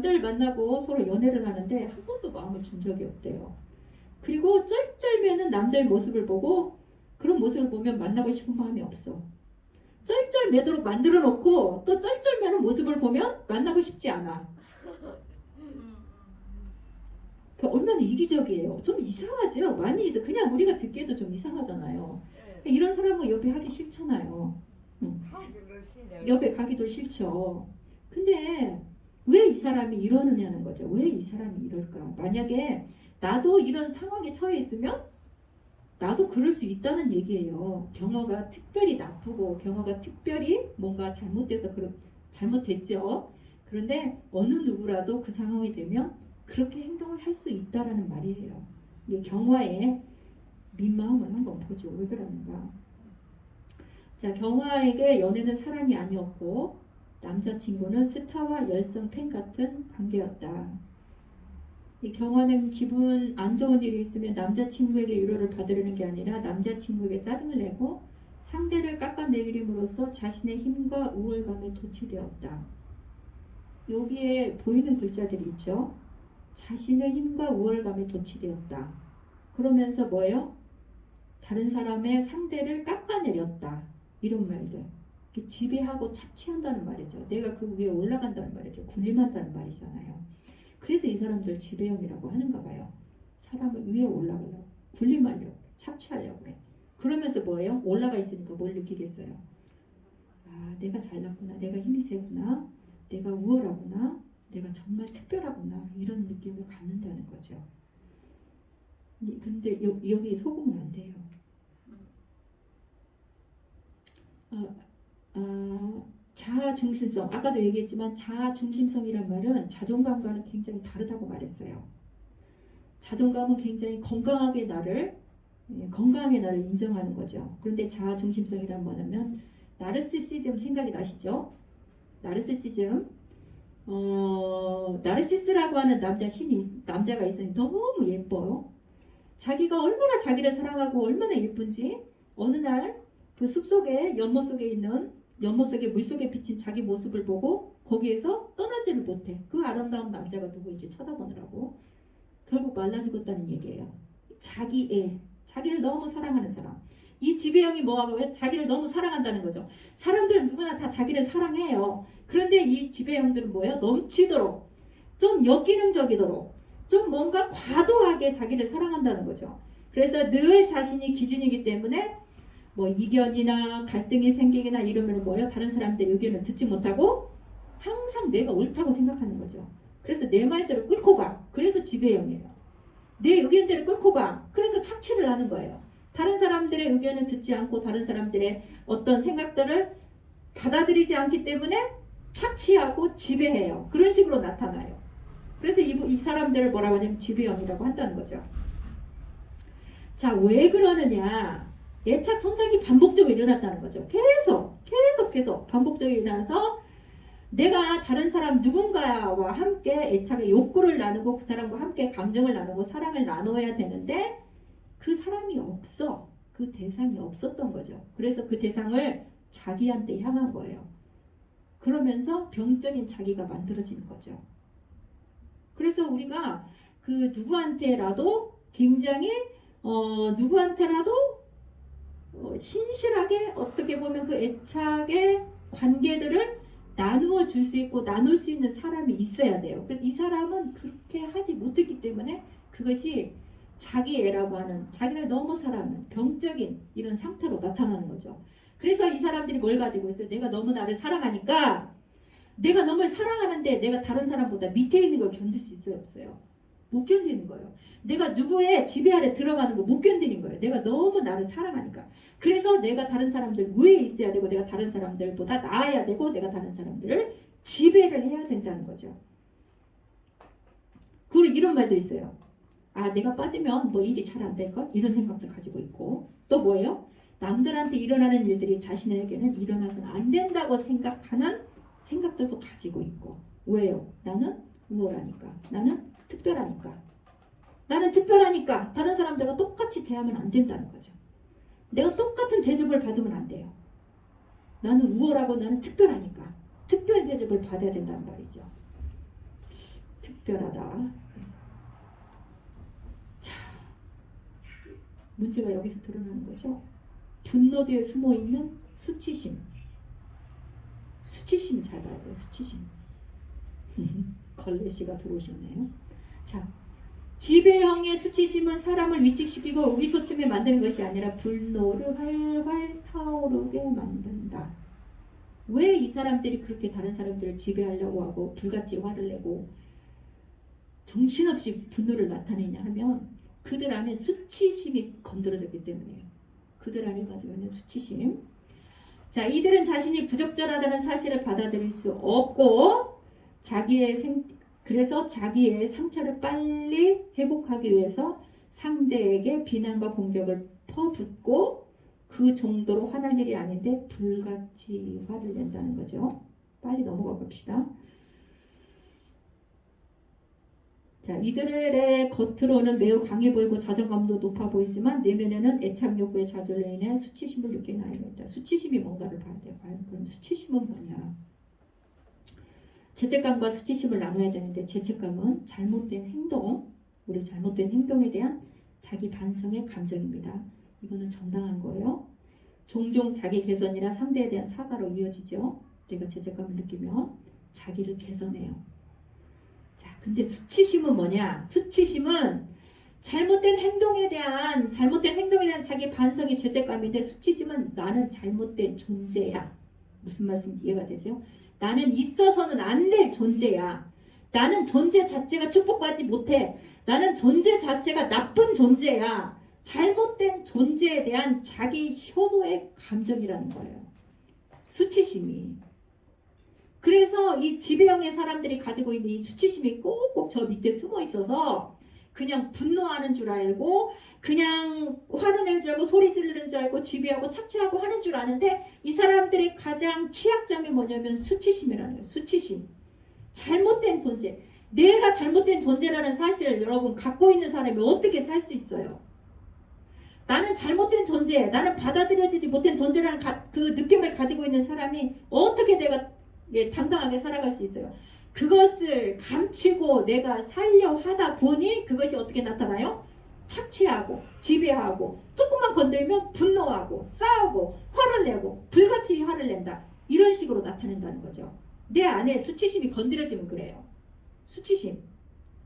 남자를 만나고 서로 연애를 하는데 한 번도 마음을 준 적이 없대요. 그리고 쩔쩔매는 남자의 모습을 보고 그런 모습을 보면 만나고 싶은 마음이 없어. 쩔쩔매도록 만들어 놓고 또 쩔쩔매는 모습을 보면 만나고 싶지 않아. 그 얼마나 이기적이에요. 좀 이상하죠. 많이 그냥 우리가 듣기에도 좀 이상하잖아요. 이런 사람은 옆에 하기 싫잖아요. 옆에 가기도 싫죠. 근데 왜 이 사람이 이러느냐는 거죠. 왜 이 사람이 이럴까? 만약에 나도 이런 상황에 처해 있으면 나도 그럴 수 있다는 얘기예요. 경어가 특별히 나쁘고 경어가 특별히 뭔가 잘못됐죠. 그런데 어느 누구라도 그 상황이 되면 그렇게 행동을 할 수 있다라는 말이에요. 이게 경화의 민마음을 한번 보죠. 왜 그러는가? 자, 경화에게 연애는 사랑이 아니었고 남자친구는 스타와 열성 팬 같은 관계였다. 이 경화는 기분 안 좋은 일이 있으면 남자친구에게 위로를 받으려는 게 아니라 남자친구에게 짜증을 내고 상대를 깎아내림으로써 자신의 힘과 우월감에 도취되었다. 여기에 보이는 글자들이 있죠. 자신의 힘과 우월감에 도취되었다. 그러면서 뭐예요? 다른 사람의 상대를 깎아내렸다. 이런 말들. 지배하고 착취한다는 말이죠. 내가 그 위에 올라간다는 말이죠. 군림한다는 말이잖아요. 그래서 이 사람들 지배형이라고 하는가 봐요. 사람을 위에 올라가려고, 군림하려고, 착취하려고 그래. 그러면서 뭐예요? 올라가 있으니까 뭘 느끼겠어요? 아, 내가 잘났구나. 내가 힘이 세구나. 내가 우월하구나. 내가 정말 특별하구나. 이런 느낌을 갖는다는 거죠. 근데 여기 속으면 안 돼요. 자아중심성. 아까도 얘기했지만 자아중심성이란 말은 자존감과는 굉장히 다르다고 말했어요. 자존감은 굉장히 건강하게 나를 인정하는 거죠. 그런데 자아중심성이란 뭐냐면 나르시시즘 생각이 나시죠? 나르시시즘. 나르시스라고 하는 남자가 있으니 너무 예뻐요. 자기가 얼마나 자기를 사랑하고 얼마나 예쁜지 어느 날 그 숲속에 연못 속에 물속에 비친 자기 모습을 보고 거기에서 떠나지를 못해. 그 아름다운 남자가 누구인지 쳐다보느라고 결국 말라 죽었다는 얘기예요. 자기를 너무 사랑하는 사람. 이 지배형이 뭐하고 자기를 너무 사랑한다는 거죠. 사람들은 누구나 다 자기를 사랑해요. 그런데 이 지배형들은 뭐예요? 넘치도록 좀 역기능적이도록 좀 뭔가 과도하게 자기를 사랑한다는 거죠. 그래서 늘 자신이 기준이기 때문에 뭐 이견이나 갈등이 생기거나 이러면 뭐예요? 다른 사람들의 의견을 듣지 못하고 항상 내가 옳다고 생각하는 거죠. 그래서 내 말대로 끌고 가. 그래서 지배형이에요. 내 의견대로 끌고 가. 그래서 착취를 하는 거예요. 다른 사람들의 의견을 듣지 않고 다른 사람들의 어떤 생각들을 받아들이지 않기 때문에 착취하고 지배해요. 그런 식으로 나타나요. 그래서 이 사람들을 뭐라고 하냐면 지배형이라고 한다는 거죠. 자, 왜 그러느냐? 애착 손상이 반복적으로 일어났다는 거죠. 계속 반복적으로 일어나서 내가 다른 사람 누군가와 함께 애착의 욕구를 나누고 그 사람과 함께 감정을 나누고 사랑을 나눠야 되는데 그 사람이 없어. 그 대상이 없었던 거죠. 그래서 그 대상을 자기한테 향한 거예요. 그러면서 병적인 자기가 만들어지는 거죠. 그래서 우리가 그 누구한테라도 굉장히 신실하게 어떻게 보면 그 애착의 관계들을 나누어 줄 수 있고 나눌 수 있는 사람이 있어야 돼요. 그래서 이 사람은 그렇게 하지 못했기 때문에 그것이 자기 애라고 하는 자기를 너무 사랑하는 병적인 이런 상태로 나타나는 거죠. 그래서 이 사람들이 뭘 가지고 있어요? 내가 너무 나를 사랑하니까 내가 너무 사랑하는데 내가 다른 사람보다 밑에 있는 걸 견딜 수 있어요? 없어요? 못 견디는 거예요. 내가 누구의 지배 아래 들어가는 거 못 견디는 거예요. 내가 너무 나를 사랑하니까. 그래서 내가 다른 사람들 위에 있어야 되고 내가 다른 사람들보다 나아야 되고 내가 다른 사람들을 지배를 해야 된다는 거죠. 그리고 이런 말도 있어요. 아, 내가 빠지면 뭐 일이 잘 안 될걸? 이런 생각도 가지고 있고 또 뭐예요? 남들한테 일어나는 일들이 자신에게는 일어나서는 안 된다고 생각하는 생각들도 가지고 있고 왜요? 나는 우월하니까. 나는 특별하니까 다른 사람들과 똑같이 대하면 안 된다는 거죠. 내가 똑같은 대접을 받으면 안 돼요. 나는 우월하고 나는 특별하니까 특별 대접을 받아야 된다는 말이죠. 특별하다. 자, 문제가 여기서 드러나는 거죠. 분노 뒤에 숨어있는 수치심. 수치심 잘 봐야 돼요. 수치심. 걸레씨가 들어오셨네요. 자, 지배형의 수치심은 사람을 위축시키고 의기소침해 만드는 것이 아니라 분노를 활활 타오르게 만든다. 왜 이 사람들이 그렇게 다른 사람들을 지배하려고 하고 불같이 화를 내고 정신없이 분노를 나타내냐 하면 그들 안에 수치심이 건드려졌기 때문이에요. 그들 안에 가지고 있는 수치심. 자, 이들은 자신이 부적절하다는 사실을 받아들일 수 없고 그래서 자기의 상처를 빨리 회복하기 위해서 상대에게 비난과 공격을 퍼붓고 그 정도로 화날 일이 아닌데 불같이 화를 낸다는 거죠. 빨리 넘어가 봅시다. 자, 이들의 겉으로는 매우 강해 보이고 자존감도 높아 보이지만 내면에는 애착 욕구에 좌절로 인해 수치심을 느끼는 아이가 있다. 수치심이 뭔가를 봐야 돼요. 과연 그럼 수치심은 뭐냐? 죄책감과 수치심을 나눠야 되는데 죄책감은 잘못된 행동, 우리 잘못된 행동에 대한 자기 반성의 감정입니다. 이거는 정당한 거예요. 종종 자기 개선이나 상대에 대한 사과로 이어지죠. 내가 죄책감을 느끼면 자기를 개선해요. 자, 근데 수치심은 뭐냐? 수치심은 잘못된 행동에 대한 자기 반성이 죄책감인데 수치심은 나는 잘못된 존재야. 무슨 말씀인지 이해가 되세요? 나는 있어서는 안 될 존재야. 나는 존재 자체가 축복받지 못해. 나는 존재 자체가 나쁜 존재야. 잘못된 존재에 대한 자기 혐오의 감정이라는 거예요. 수치심이. 그래서 이 지배형의 사람들이 가지고 있는 이 수치심이 꼭꼭 저 밑에 숨어 있어서 그냥 분노하는 줄 알고 그냥 화를 낼 줄 알고 소리 지르는 줄 알고 지배하고 착취하고 하는 줄 아는데 이 사람들의 가장 취약점이 뭐냐면 수치심이라는 거예요. 수치심. 잘못된 존재. 내가 잘못된 존재라는 사실을 여러분 갖고 있는 사람이 어떻게 살 수 있어요? 나는 잘못된 존재, 나는 받아들여지지 못한 존재라는 그 느낌을 가지고 있는 사람이 어떻게 내가 당당하게 살아갈 수 있어요? 그것을 감추고 내가 살려 하다 보니 그것이 어떻게 나타나요? 착취하고 지배하고 조금만 건들면 분노하고 싸우고 화를 내고 불같이 화를 낸다. 이런 식으로 나타낸다는 거죠. 내 안에 수치심이 건드려지면 그래요. 수치심.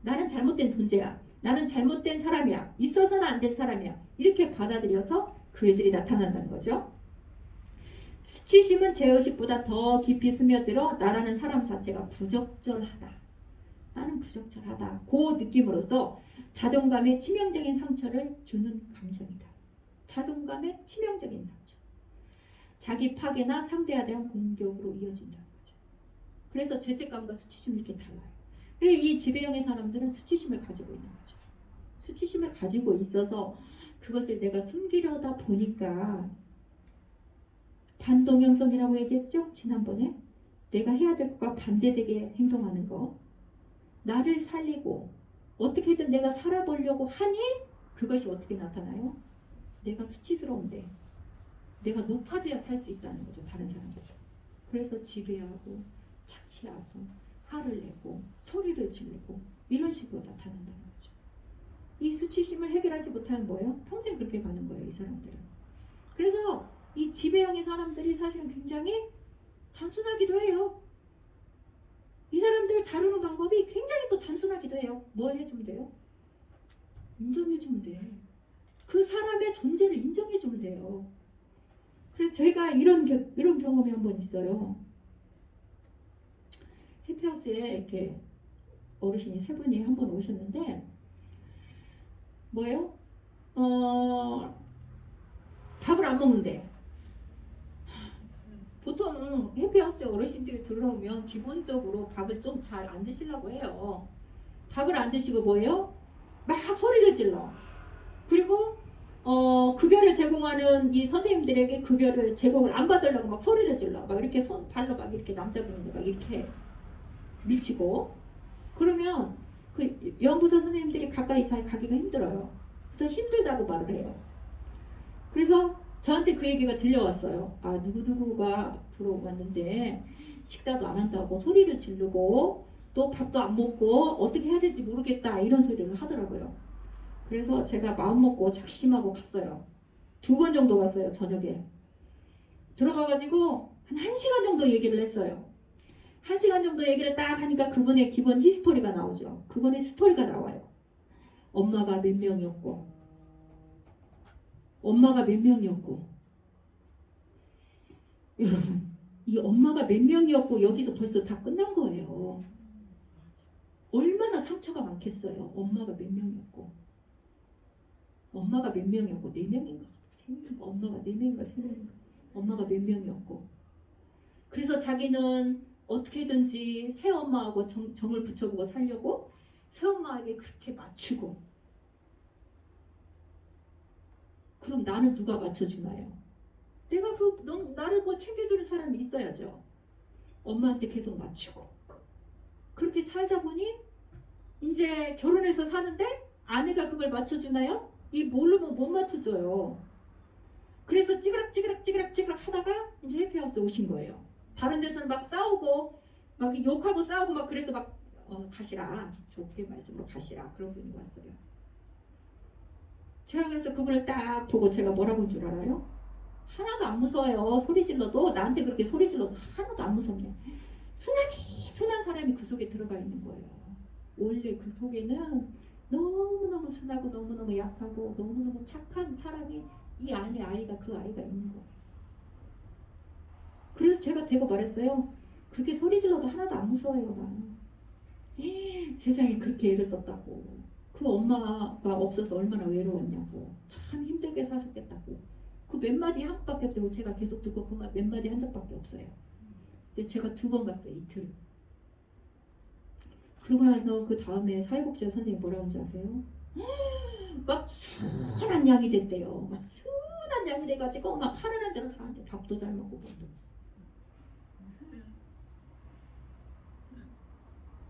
나는 잘못된 존재야. 나는 잘못된 사람이야. 있어서는 안 될 사람이야. 이렇게 받아들여서 그 일들이 나타난다는 거죠. 수치심은 죄의식보다 더 깊이 스며들어 나라는 사람 자체가 부적절하다. 나는 부적절하다. 그 느낌으로써 자존감에 치명적인 상처를 주는 감정이다. 자존감에 치명적인 상처. 자기 파괴나 상대에 대한 공격으로 이어진다는 거죠. 그래서 죄책감과 수치심이 이렇게 달라요. 그리고 이 지배형의 사람들은 수치심을 가지고 있는 거죠. 수치심을 가지고 있어서 그것을 내가 숨기려다 보니까 반동형성이라고 얘기했죠? 지난번에 내가 해야 될 것과 반대되게 행동하는 거. 나를 살리고 어떻게든 내가 살아보려고 하니 그것이 어떻게 나타나요? 내가 수치스러운데 내가 높아져야 살 수 있다는 거죠. 다른 사람들. 그래서 지배하고 착취하고 화를 내고 소리를 지르고 이런 식으로 나타난다는 거죠. 이 수치심을 해결하지 못하면 뭐예요? 평생 그렇게 가는 거예요. 이 사람들은. 그래서 이 지배형의 사람들이 사실은 굉장히 단순하기도 해요. 이 사람들을 다루는 방법이 굉장히 또 단순하기도 해요. 뭘 해주면 돼요? 인정해주면 돼. 그 사람의 존재를 인정해주면 돼요. 그래서 제가 이런 경험이 한 번 있어요. 해피하우스에 이렇게 어르신이 세 분이 한 번 오셨는데 뭐예요? 밥을 안 먹는데 보통 해피하우스에 어르신들이 들어오면 기본적으로 밥을 좀 잘 안 드시려고 해요. 밥을 안 드시고 뭐예요? 막 소리를 질러. 그리고 급여를 제공하는 이 선생님들에게 급여를 제공을 안 받으려고 막 소리를 질러. 막 이렇게 발로 막 이렇게 남자분인데 막 이렇게 밀치고. 그러면 그 연구소 선생님들이 가까이 가기가 힘들어요. 그래서 힘들다고 말을 해요. 그래서 저한테 그 얘기가 들려왔어요. 누구누구가 들어왔는데 식사도 안 한다고 소리를 지르고 또 밥도 안 먹고 어떻게 해야 될지 모르겠다 이런 소리를 하더라고요. 그래서 제가 마음 먹고 작심하고 갔어요. 2번 정도 갔어요. 저녁에 들어가가지고 한 1시간 정도 얘기를 했어요. 1시간 정도 얘기를 딱 하니까 그분의 기본 히스토리가 나오죠. 그분의 스토리가 나와요. 엄마가 몇 명이었고 여러분, 이 엄마가 몇 명이었고 여기서 벌써 다 끝난 거예요. 얼마나 상처가 많겠어요. 엄마가 몇 명이었고 4명인가 3명인가 엄마가 4명인가 3명인가 엄마가 몇 명이었고 그래서 자기는 어떻게든지 새엄마하고 정을 붙여보고 살려고 새엄마에게 그렇게 맞추고 그럼 나는 누가 맞춰주나요? 내가 나를 뭐 챙겨주는 사람이 있어야죠. 엄마한테 계속 맞추고 그렇게 살다 보니 이제 결혼해서 사는데 아내가 그걸 맞춰주나요? 이 모르면 못 맞춰줘요. 그래서 찌그락 하다가 이제 해피하우스 오신 거예요. 다른 데서는 막 싸우고 막 욕하고 싸우고 막 그래서 막 가시라 좋게 말씀으로 가시라 그런 분이 왔어요. 제가 그래서 그분을 딱 보고 제가 뭐라고 한 줄 알아요? 하나도 안 무서워요. 소리 질러도 나한테 그렇게 소리 질러도 하나도 안 무섭네. 순한 사람이 그 속에 들어가 있는 거예요. 원래 그 속에는 너무너무 순하고 너무너무 약하고 너무너무 착한 사람이 이 안에 아이가 그 아이가 있는 거예요. 그래서 제가 대고 말했어요. 그렇게 소리 질러도 하나도 안 무서워요. 나. 세상에 그렇게 애를 썼다고. 그 엄마가 없어서 얼마나 외로웠냐고. 참 힘들게 사셨겠다고. 그 몇 마디 한 것밖에 없어요. 제가 계속 듣고 그 몇 마디 한 적밖에 없어요. 근데 제가 2번 갔어요. 이틀. 그러고 나서 그 다음에 사회복지사 선생님이 뭐라고 하는지 아세요? 막 순한 양이 됐대요. 막 순한 양이 돼가지고 막 하라는 대로 다 하는데 밥도 잘 먹고 밥도.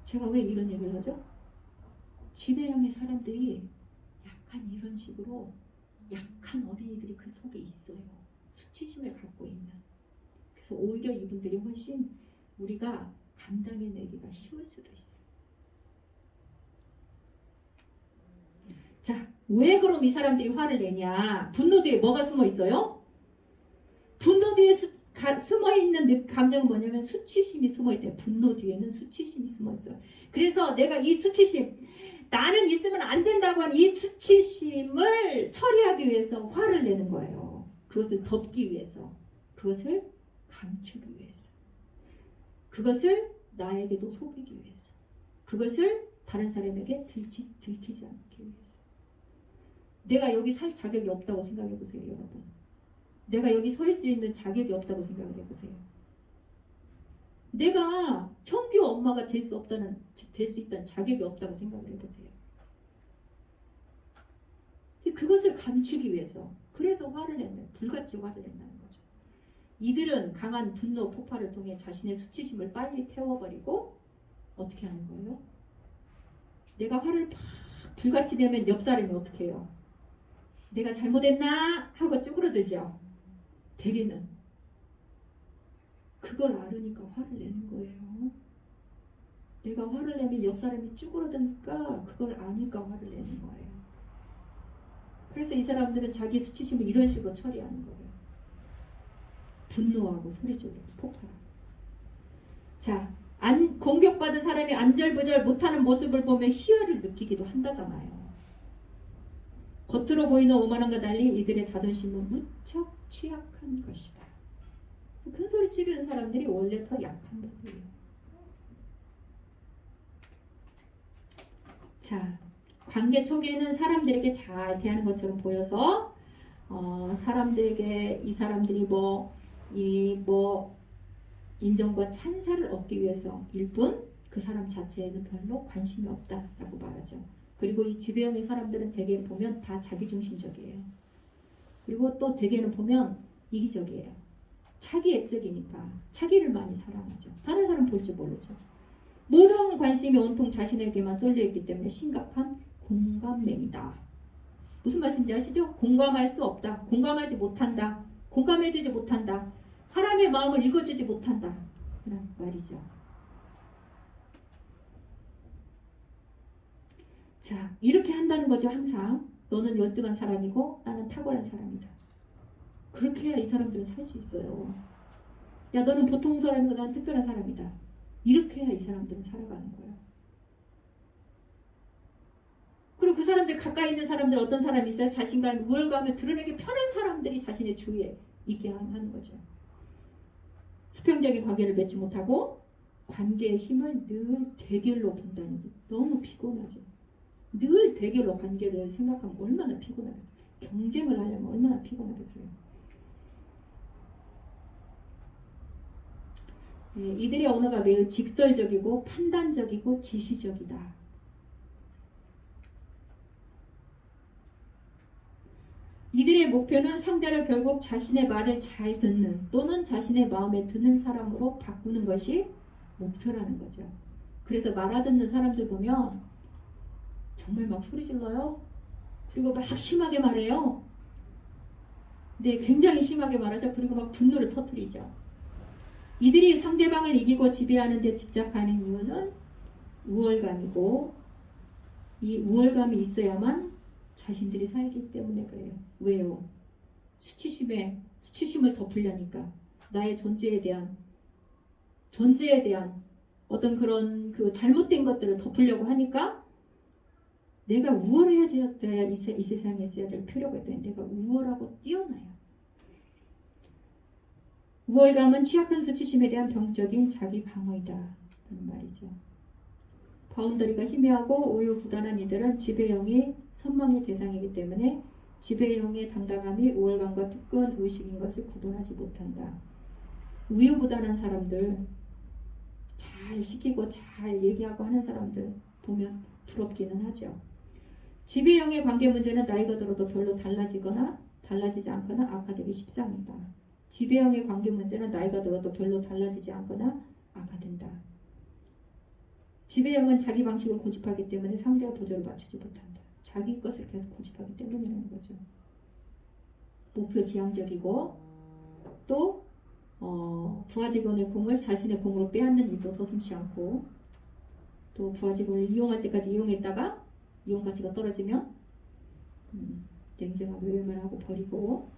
제가 왜 이런 얘기를 하죠? 지배형의 사람들이 약간 이런 식으로 약한 어린이들이 그 속에 있어요. 수치심을 갖고 있는. 그래서 오히려 이분들이 훨씬 우리가 감당해내기가 쉬울 수도 있어요. 자, 왜 그럼 이 사람들이 화를 내냐? 분노 뒤에 뭐가 숨어 있어요? 분노 뒤에 숨어 있는 감정은 뭐냐면 수치심이 숨어 있대요. 분노 뒤에는 수치심이 숨어 있어요. 그래서 내가 이 수치심, 나는 있으면 안 된다고 하는 이 수치심을 처리하기 위해서 화를 내는 거예요. 그것을 덮기 위해서, 그것을 감추기 위해서, 그것을 나에게도 속이기 위해서, 그것을 다른 사람에게 들키지 않기 위해서. 내가 여기 살 자격이 없다고 생각해 보세요, 여러분. 내가 여기 서 있을 수 있는 자격이 없다고 생각을 해보세요. 내가 형규 엄마가 될 수 있다는 자격이 없다고 생각을 해보세요. 그것을 감추기 위해서, 그래서 화를 낸다, 불같이 화를 낸다는 거죠. 이들은 강한 분노 폭발을 통해 자신의 수치심을 빨리 태워버리고 어떻게 하는 거예요? 내가 화를 막 불같이 내면 옆 사람이 어떻게 해요? 내가 잘못했나? 하고 쭈그러들죠. 대개는 그걸 알으니까 화를 내는 거예요. 내가 화를 내면 옆 사람이 쭈그러드니까 그걸 아니까 화를 내는 거예요. 그래서 이 사람들은 자기 수치심을 이런 식으로 처리하는 거예요. 분노하고 소리지르고 폭발하고. 자, 공격받은 사람이 안절부절 못하는 모습을 보며 희열을 느끼기도 한다잖아요. 겉으로 보이는 오만함과 달리 이들의 자존심은 무척 취약한 것이다. 큰 소리 치르는 사람들이 원래 더 약한 분들이에요. 자, 관계 초기에는 사람들에게 잘 대하는 것처럼 보여서 사람들에게 이 사람들이 인정과 찬사를 얻기 위해서일 뿐 그 사람 자체에는 별로 관심이 없다라고 말하죠. 그리고 이 지배형의 사람들은 대개 보면 다 자기중심적이에요. 그리고 또 대개는 보면 이기적이에요. 차기애적이니까 차기를 많이 사랑하죠. 다른 사람 볼 줄 모르죠. 모든 관심이 온통 자신에게만 쏠려있기 때문에 심각한 공감맹이다. 무슨 말씀인지 아시죠? 공감할 수 없다. 공감하지 못한다. 공감해주지 못한다. 사람의 마음을 읽어주지 못한다. 그런 말이죠. 자, 이렇게 한다는 거죠. 항상 너는 열등한 사람이고 나는 탁월한 사람이다. 그렇게 해야 이 사람들은 살 수 있어요. 야, 너는 보통 사람이고 나는 특별한 사람이다. 이렇게 해야 이 사람들은 살아가는 거예요. 그리고 그 사람들 가까이 있는 사람들 어떤 사람이 있어요? 자신감, 우월감을 드러내기 편한 사람들이 자신의 주위에 있게 하는 거죠. 수평적인 관계를 맺지 못하고 관계의 힘을 늘 대결로 본다는 게 너무 피곤하죠. 늘 대결로 관계를 생각하면 얼마나 피곤하겠어요. 경쟁을 하려면 얼마나 피곤하겠어요. 네, 이들의 언어가 매우 직설적이고 판단적이고 지시적이다. 이들의 목표는 상대를 결국 자신의 말을 잘 듣는 또는 자신의 마음에 드는 사람으로 바꾸는 것이 목표라는 거죠. 그래서 말 알아듣는 사람들 보면 정말 막 소리 질러요. 그리고 막 심하게 말해요. 네, 굉장히 심하게 말하죠. 그리고 막 분노를 터뜨리죠. 이들이 상대방을 이기고 지배하는 데 집착하는 이유는 우월감이고 이 우월감이 있어야만 자신들이 살기 때문에 그래요. 왜요? 수치심을 덮으려니까. 나의 존재에 대한 어떤 그런 그 잘못된 것들을 덮으려고 하니까 내가 우월해야 되어야 이 세상에 있어야 될 필요가 있다. 내가 우월하고 뛰어나요. 우월감은 취약한 수치심에 대한 병적인 자기 방어이다. 라는 말이죠. 바운더리가 희미하고 우유부단한 이들은 지배형이 선망의 대상이기 때문에 지배형의 당당함이 우월감과 특권 의식인 것을 구분하지 못한다. 우유부단한 사람들, 잘 시키고 잘 얘기하고 하는 사람들 보면 부럽기는 하죠. 지배형의 관계 문제는 나이가 들어도 별로 달라지지 않거나 악화되기 십상이다. 지배형의 관계 문제는 나이가 들어도 별로 달라지지 않거나 악화된다. 지배형은 자기 방식을 고집하기 때문에 상대와 도저히 맞추지 못한다. 자기 것을 계속 고집하기 때문이라는 거죠. 목표 지향적이고 또 부하 직원의 공을 자신의 공으로 빼앗는 일도 서슴지 않고 또 부하 직원을 이용할 때까지 이용했다가 이용 가치가 떨어지면 냉정하게 외면하고 버리고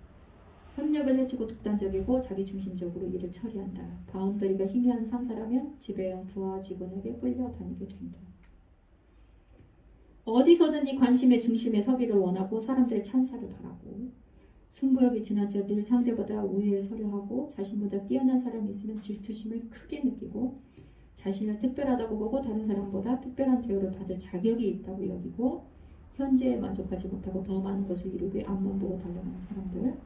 협력을 해치고 독단적이고 자기중심적으로 일을 처리한다. 바운더리가 희미한 상사라면 지배형 부하 직원에게 끌려다니게 된다. 어디서든지 관심의 중심에 서기를 원하고 사람들의 찬사를 바라고 승부욕이 지나쳐 늘 상대보다 우위에 서려 하고 자신보다 뛰어난 사람이 있으면 질투심을 크게 느끼고 자신을 특별하다고 보고 다른 사람보다 특별한 대우를 받을 자격이 있다고 여기고 현재에 만족하지 못하고 더 많은 것을 이루기 위해 앞만 보고 달려가는 사람들.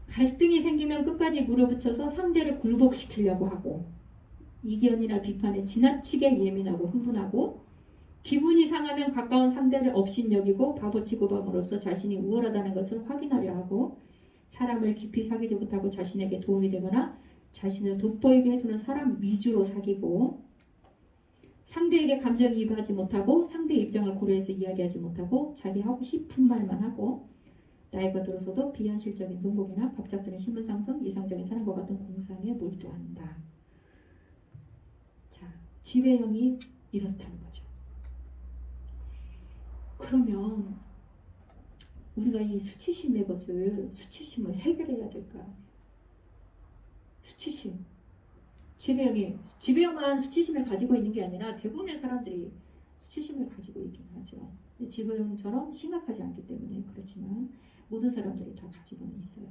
갈등이 생기면 끝까지 물어붙여서 상대를 굴복시키려고 하고 이견이나 비판에 지나치게 예민하고 흥분하고 기분이 상하면 가까운 상대를 업신여기고 바보 취급함으로써 자신이 우월하다는 것을 확인하려 하고 사람을 깊이 사귀지 못하고 자신에게 도움이 되거나 자신을 돋보이게 해주는 사람 위주로 사귀고 상대에게 감정이입하지 못하고 상대 입장을 고려해서 이야기하지 못하고 자기 하고 싶은 말만 하고 나이가 들어서도 비현실적인 성공이나 갑작스러운 신분 상승, 이상적인 사람과 같은 공상에 몰두한다. 자, 지배형이 이렇다는 거죠. 그러면 우리가 이 수치심을 해결해야 될까? 수치심. 지배형만 수치심을 가지고 있는 게 아니라 대부분의 사람들이 수치심을 가지고 있긴 하죠. 지배형처럼 심각하지 않기 때문에 그렇지만 모든 사람들이 다 가지고는 있어요.